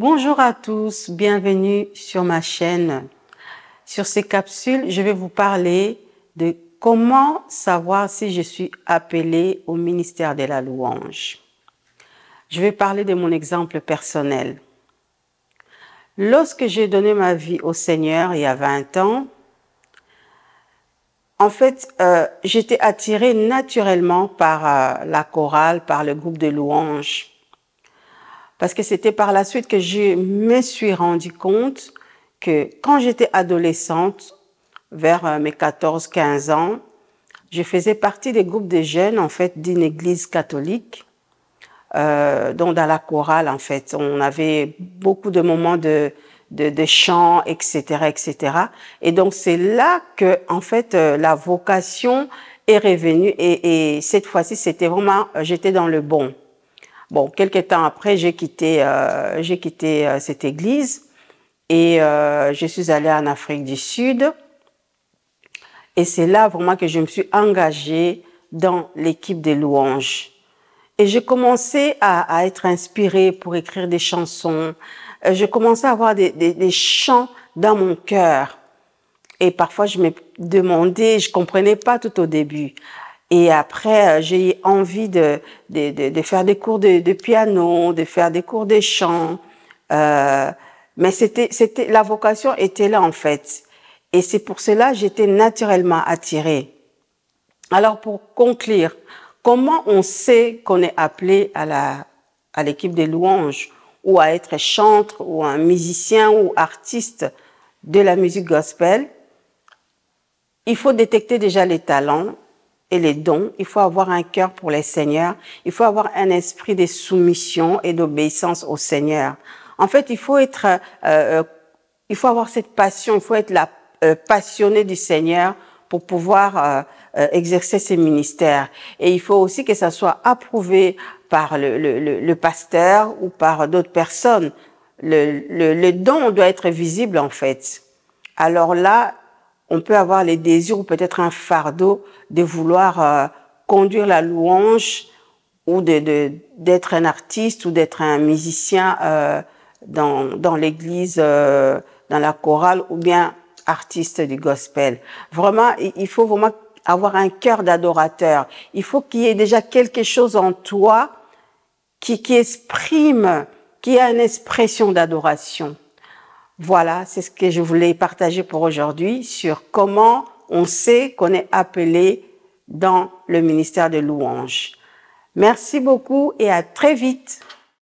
Bonjour à tous, bienvenue sur ma chaîne. Sur ces capsules, je vais vous parler de comment savoir si je suis appelée au ministère de la louange. Je vais parler de mon exemple personnel. Lorsque j'ai donné ma vie au Seigneur il y a 20 ans, en fait, j'étais attirée naturellement par la chorale, par le groupe de louanges. Parce que c'était par la suite que je me suis rendu compte que quand j'étais adolescente, vers mes 14-15 ans, je faisais partie des groupes de jeunes, en fait, d'une église catholique. Donc, dans la chorale, en fait, on avait beaucoup de moments de chant, etc., etc. Et donc, c'est là que, en fait, la vocation est revenue. Et cette fois-ci, c'était vraiment, j'étais dans le bon. Bon, quelques temps après, j'ai quitté cette église et je suis allée en Afrique du Sud. Et c'est là vraiment que je me suis engagée dans l'équipe des louanges. Et j'ai commencé à être inspirée pour écrire des chansons. Je commençais à avoir des chants dans mon cœur. Et parfois, je me demandais, je comprenais pas tout au début. Et après, j'ai eu envie de faire des cours de piano, de faire des cours de chant. Mais la vocation était là, en fait. Et c'est pour cela que j'étais naturellement attirée. Alors, pour conclure, comment on sait qu'on est appelé à l'équipe des louanges ou à être chanteur ou un musicien ou artiste de la musique gospel? Il faut détecter déjà les talents et les dons. Il faut avoir un cœur pour les seigneurs. Il faut avoir un esprit de soumission et d'obéissance au Seigneur. En fait, il faut avoir cette passion. Il faut être passionné du Seigneur pour pouvoir exercer ces ministères. Et il faut aussi que ça soit approuvé par le pasteur ou par d'autres personnes. Le don doit être visible, en fait. Alors là, on peut avoir les désirs ou peut-être un fardeau de vouloir conduire la louange ou d'être un artiste ou d'être un musicien dans l'église, dans la chorale ou bien artiste du gospel. Vraiment, il faut vraiment avoir un cœur d'adorateur. Il faut qu'il y ait déjà quelque chose en toi qui exprime, qui a une expression d'adoration. Voilà, c'est ce que je voulais partager pour aujourd'hui sur comment on sait qu'on est appelé dans le ministère de louange. Merci beaucoup et à très vite.